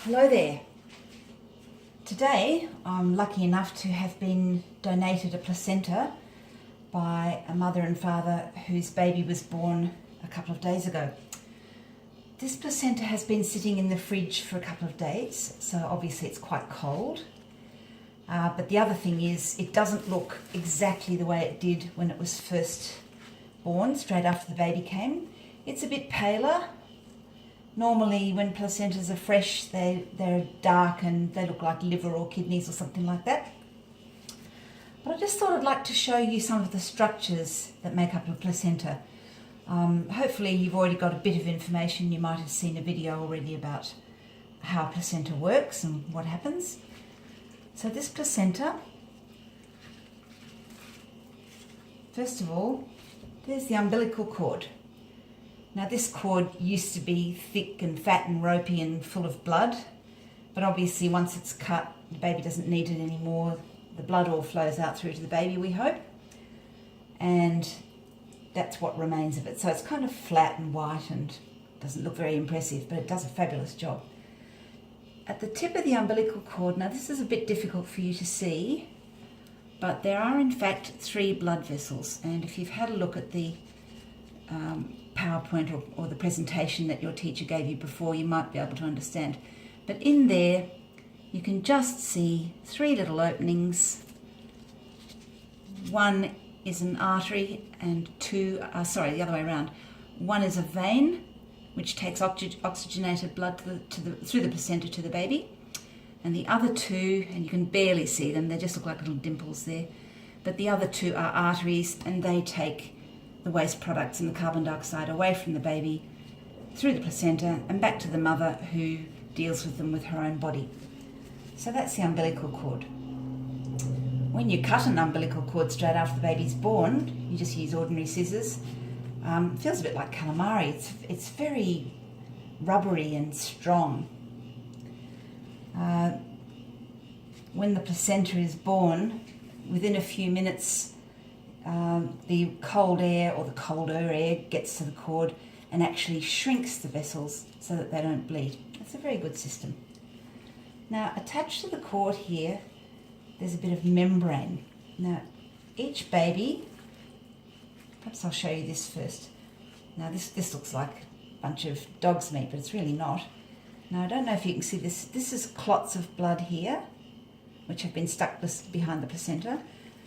Hello there. Today I'm lucky enough to have been donated a placenta by a mother and father whose baby was born a couple of days ago. This placenta has been sitting in the fridge for a couple of days, so obviously it's quite cold. But the other thing is it doesn't look exactly the way it did when it was first born, straight after the baby came. It's a bit paler. Normally when placentas are fresh, they're dark and they look like liver or kidneys or something like that. But I just thought I'd like to show you some of the structures that make up a placenta. Hopefully you've already got a bit of information. You might have seen a video already about how a placenta works and what happens. So this placenta, first of all, there's the umbilical cord. Now this cord used to be thick and fat and ropey and full of blood, but obviously once it's cut, the baby doesn't need it anymore. The blood all flows out through to the baby, we hope, and that's what remains of it. So it's kind of flat and white and doesn't look very impressive, but it does a fabulous job. At the tip of the umbilical cord, now this is a bit difficult for you to see, but there are in fact 3 blood vessels, and if you've had a look at the PowerPoint or the presentation that your teacher gave you before, you might be able to understand. But in there, you can just see 3 little openings. One is an artery and the other way around. One is a vein, which takes oxygenated blood through the placenta to the baby. And the other 2, and you can barely see them, they just look like little dimples there. But the other 2 are arteries, and they take the waste products and the carbon dioxide away from the baby through the placenta and back to the mother, who deals with them with her own body. So that's the umbilical cord. When you cut an umbilical cord straight after the baby's born, you just use ordinary scissors. It feels a bit like calamari. It's very rubbery and strong. When the placenta is born, within a few minutes, the cold air or the colder air gets to the cord and actually shrinks the vessels so that they don't bleed. It's a very good system. Now, attached to the cord here, there's a bit of membrane. Now, each baby, perhaps I'll show you this first. Now, this looks like a bunch of dog's meat, but it's really not. Now, I don't know if you can see this. This is clots of blood here, which have been stuck behind the placenta.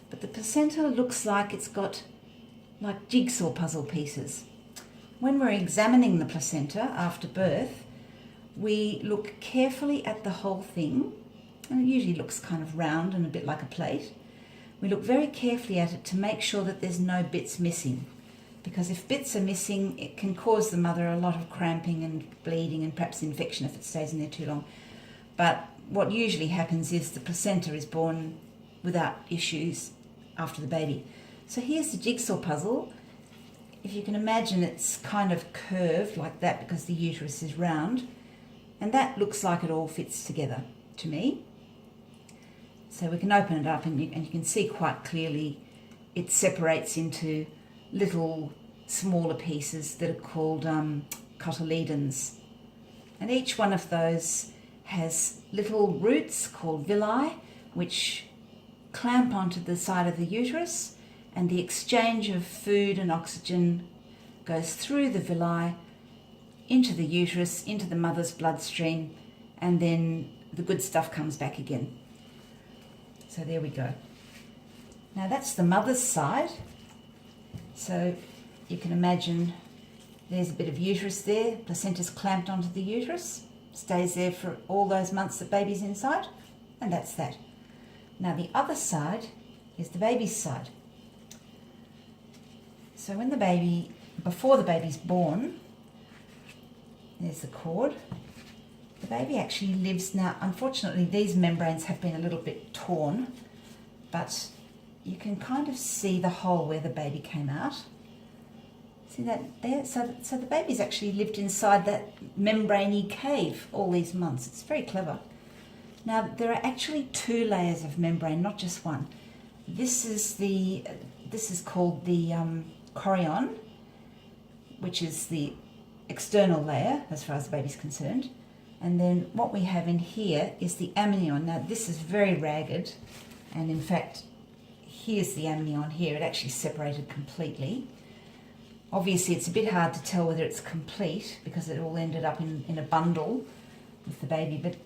But the placenta looks like it's got like jigsaw puzzle pieces. When we're examining the placenta after birth, we look carefully at the whole thing, and it usually looks kind of round and a bit like a plate. We look very carefully at it to make sure that there's no bits missing, because if bits are missing, it can cause the mother a lot of cramping and bleeding and perhaps infection if it stays in there too long. But what usually happens is the placenta is born without issues after the baby. So here's the jigsaw puzzle. If you can imagine, it's kind of curved like that because the uterus is round, and that looks like it all fits together to me. So we can open it up and you can see quite clearly it separates into little smaller pieces that are called cotyledons, and each one of those has little roots called villi which clamp onto the side of the uterus, and the exchange of food and oxygen goes through the villi into the uterus, into the mother's bloodstream, and then the good stuff comes back again. So there we go. Now that's the mother's side. So you can imagine there's a bit of uterus there, placenta's clamped onto the uterus, stays there for all those months that baby's inside, and that's that. Now the other side is the baby's side. So when before the baby's born, there's the cord. The baby actually lives now. Unfortunately, these membranes have been a little bit torn, but you can kind of see the hole where the baby came out. See that there? So the baby's actually lived inside that membraney cave all these months. It's very clever. Now, there are actually 2 layers of membrane, not just one. This is called the chorion, which is the external layer as far as the baby's concerned. And then what we have in here is the amnion. Now this is very ragged, and in fact here's the amnion here. It actually separated completely. Obviously it's a bit hard to tell whether it's complete because it all ended up in a bundle with the baby, but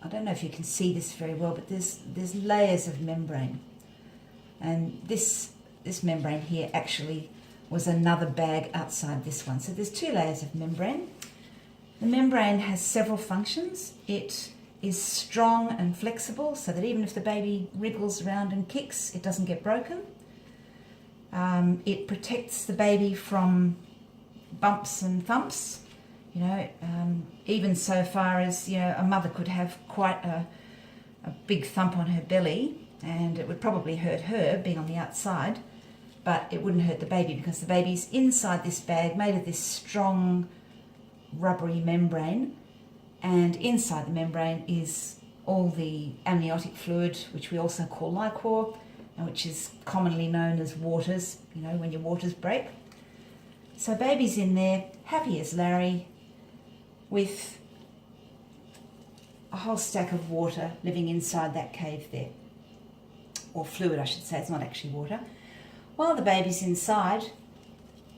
I don't know if you can see this very well, but there's layers of membrane. And this membrane here actually was another bag outside this one. So there's 2 layers of membrane. The membrane has several functions. It is strong and flexible so that even if the baby wriggles around and kicks, it doesn't get broken. It protects the baby from bumps and thumps, even so far as, a mother could have quite a big thump on her belly, and it would probably hurt her being on the outside, but it wouldn't hurt the baby because the baby's inside this bag made of this strong rubbery membrane, and inside the membrane is all the amniotic fluid, which we also call liquor, and which is commonly known as waters, when your waters break. So baby's in there, happy as Larry, with a whole stack of water living inside that cave there. Or fluid, I should say, it's not actually water. While the baby's inside,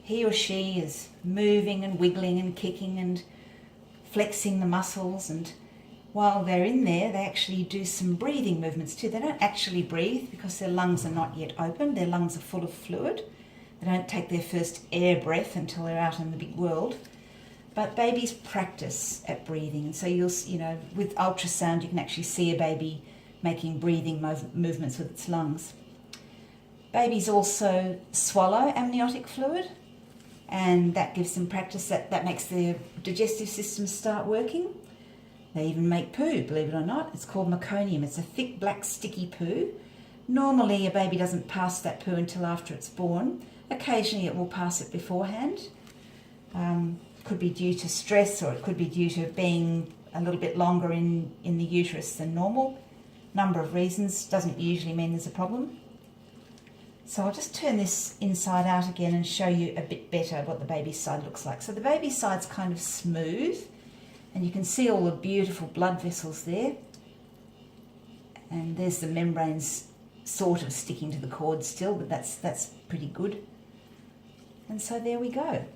he or she is moving and wiggling and kicking and flexing the muscles, and while they're in there, they actually do some breathing movements too. They don't actually breathe because their lungs are not yet open. Their lungs are full of fluid. They don't take their first air breath until they're out in the big world. But babies practice at breathing, and so with ultrasound you can actually see a baby making breathing movements with its lungs. Babies also swallow amniotic fluid, and that gives them practice. That makes their digestive system start working. They even make poo, believe it or not. It's called meconium. It's a thick, black, sticky poo. Normally a baby doesn't pass that poo until after it's born. Occasionally it will pass it beforehand. Could be due to stress, or it could be due to being a little bit longer in the uterus than normal. Number of reasons, doesn't usually mean there's a problem. So I'll just turn this inside out again and show you a bit better what the baby's side looks like. So the baby's side's kind of smooth, and you can see all the beautiful blood vessels there. And there's the membranes sort of sticking to the cord still, but that's pretty good. And so there we go.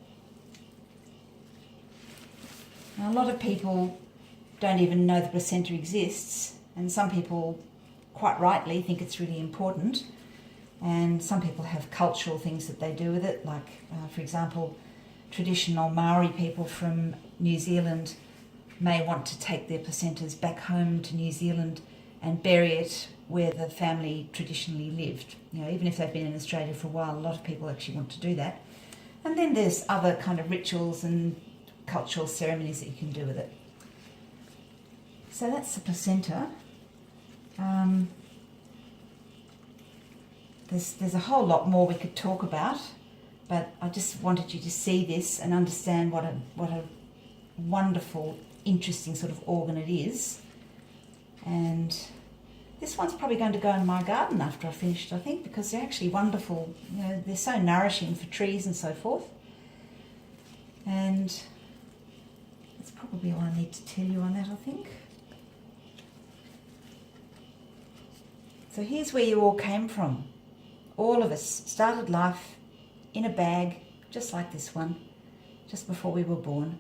Now, a lot of people don't even know the placenta exists, and some people quite rightly think it's really important, and some people have cultural things that they do with it, like for example, traditional Maori people from New Zealand may want to take their placentas back home to New Zealand and bury it where the family traditionally lived. Even if they've been in Australia for a while, a lot of people actually want to do that. And then there's other kind of rituals and cultural ceremonies that you can do with it. So that's the placenta. There's a whole lot more we could talk about, but I just wanted you to see this and understand what a wonderful, interesting sort of organ it is. And this one's probably going to go in my garden after I've finished, I think, because they're actually wonderful. They're so nourishing for trees and so forth. And that's probably all I need to tell you on that, I think. So here's where you all came from. All of us started life in a bag, just like this one, just before we were born.